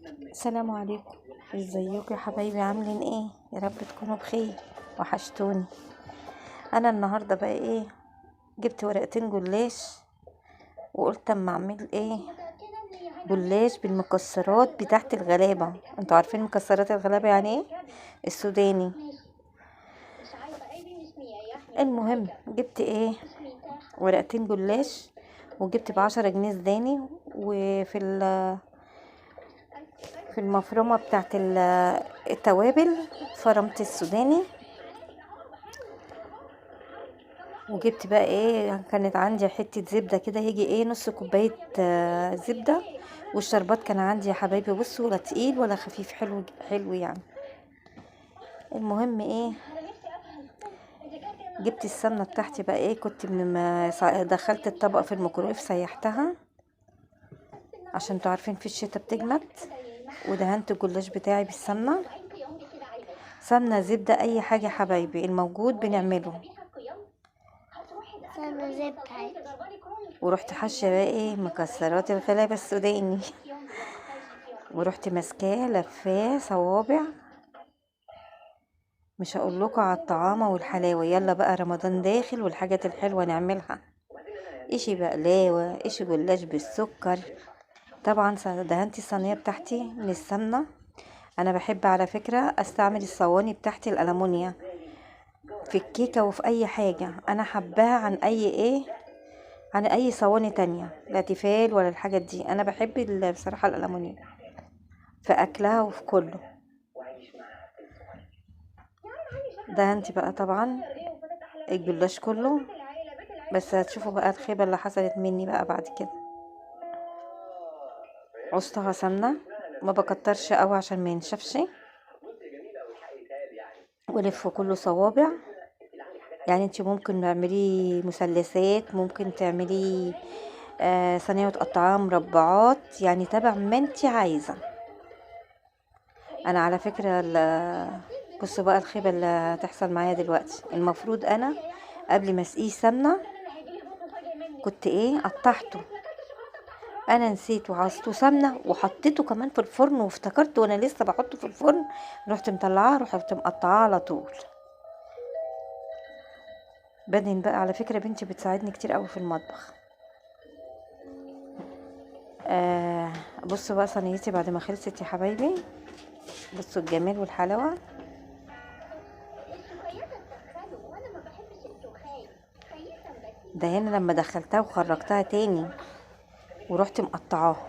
السلام عليكم. ازيكم يا حبايبي؟ عاملين ايه؟ يا رب تكونوا بخير. وحشتوني. انا النهارده بقى ايه، جبت ورقتين جلاش وقلت اما اعمل ايه، جلاش بالمكسرات بتاعت الغلابه. انتوا عارفين مكسرات الغلابه يعني ايه؟ السوداني. المهم جبت ايه، ورقتين جلاش، وجبت ب10 جنيه سوداني. في المفرمه بتاعت التوابل فرمت السوداني. وجبت بقى ايه، كانت عندي حتة زبدة كده، يجي ايه نص كوباية زبدة. والشربات كان عندي يا حبايبي، بصوا، ولا تقيل ولا خفيف، حلو حلو يعني. المهم ايه، جبت السمنة بتاعتي بقى ايه، كنت من ما دخلت الطبق في الميكرويف سيحتها عشان انتوا عارفين في الشتا بتجمد. ودهنت الجلاش بتاعي بالسمنة، سمنة زبدة اي حاجة يا حبايبي، الموجود بنعمله. ورحت حاشيه بقى ايه، مكسرات الغلابه السوداني. ورحت ماسكاه لفاه صوابع. مش هقول لكم على الطعامه والحلاوه. يلا بقى رمضان داخل والحاجات الحلوه نعملها، اشي بقلاوه، اشي جلاش بالسكر. طبعا دهنت الصينيه بتاعتي من السمنه. انا بحب على فكره استعمل الصواني بتاعتي الالمونيا في الكيكه وفي اي حاجه. انا حباها عن اي صواني تانية، لا تيفال ولا الحاجات دي. انا بحب بصراحه الالمونيا في اكلها وفي كله. دهنت بقى طبعا الجلاش كله. بس هتشوفوا بقى الخيبه اللي حصلت مني بقى بعد كده. عصتها سمنه، ما بكترش قوي عشان ما ينشفش. ولف كله صوابع. يعني انت ممكن تعملي مثلثات، ممكن تعملي صينيه وتقطعيها مربعات، يعني تبع ما انت عايزه. انا على فكره بصوا بقى الخيبه اللي هتحصل معايا دلوقتي. المفروض انا قبل ما اسقيه سمنه كنت ايه، قطعته. انا نسيت وعصته سمنه وحطيته كمان في الفرن، وافتكرت وانا لسه بحطه في الفرن رحت مطلعاه، رحت مقطعاه على طول. بدهن بقى، على فكره بنتي بتساعدني كتير قوي في المطبخ. بصوا بقى صينيتي بعد ما خلصت يا حبايبي. بصوا الجمال والحلاوه. ده هنا لما دخلتها وخرجتها تاني ورحت مقطعاها.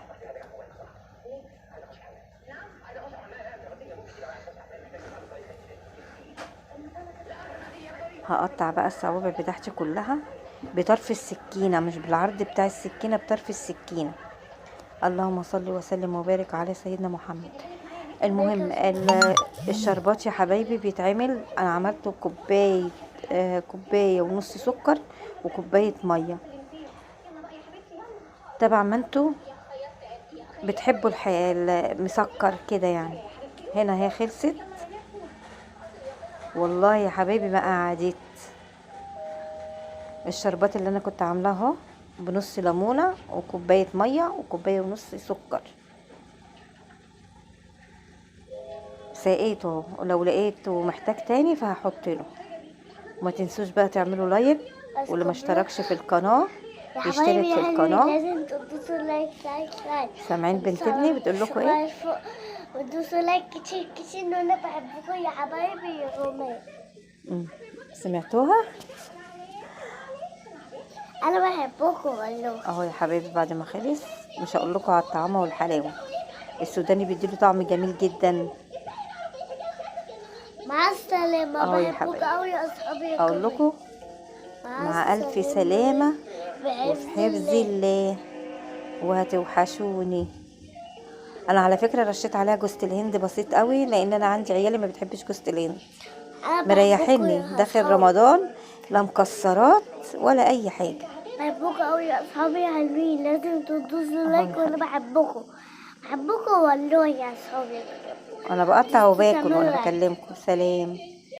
هقطع بقى الصوابع بتاعتي كلها بطرف السكينه، مش بالعرض بتاع السكينه، بطرف السكينه. اللهم صل وسلم وبارك على سيدنا محمد. المهم الشربات يا حبايبي بيتعمل. انا عملته كوبايه ونص سكر وكوبايه ميه. طبعا ما انتوا بتحبوا المسكر كده يعني. هنا هي خلصت والله يا حبايبي، ما قعدت. الشربات اللي انا كنت عاملاه اهو، بنص ليمونه وكوبايه ميه وكوبايه ونص سكر. سقيته، ولو لقيته محتاج تاني فهحط له. وما تنسوش بقى تعملوا لايك، واللي ما اشتركش في القناه يا يشترك حبايبي في يعني القناه. لازم تدوسوا لايك لايك لايك. سامعين بنت ابني بتقول لكم ايه؟ وتدوسوا لايك كتير كتير، ان انا بحبكم يا حبايبي يا رومي. سمعتوها؟ انا بحبكم والله. اهو يا حبايبي بعد ما خلص، مش هقول لكم على الطعامه والحلاوه. السوداني بيديله طعم جميل جدا. مع السلامة، اهو يا بحبكم حبايبي، قوي يا اصحابي يا اقول كمان. لكم مع مع الف سلامه وفي بعز حفظ الله. الله، وهتوحشوني. انا على فكره رشيت عليها جوز الهند بسيط قوي، لان انا عندي عيالي ما بتحبش جوز الهند. انا بحبكم مريحيني يا داخل اصحابي. رمضان، لا مكسرات ولا اي حاجه. بحبكم قوي يا اصحابي يا حلوين، لازم تدوسوا اهو يا لايك، وانا حبيبي، بحبكم. بحبكم والله يا اصحابي. انا بقطع وباكل تعملوا وانا لايك. بكلمكم. سلام.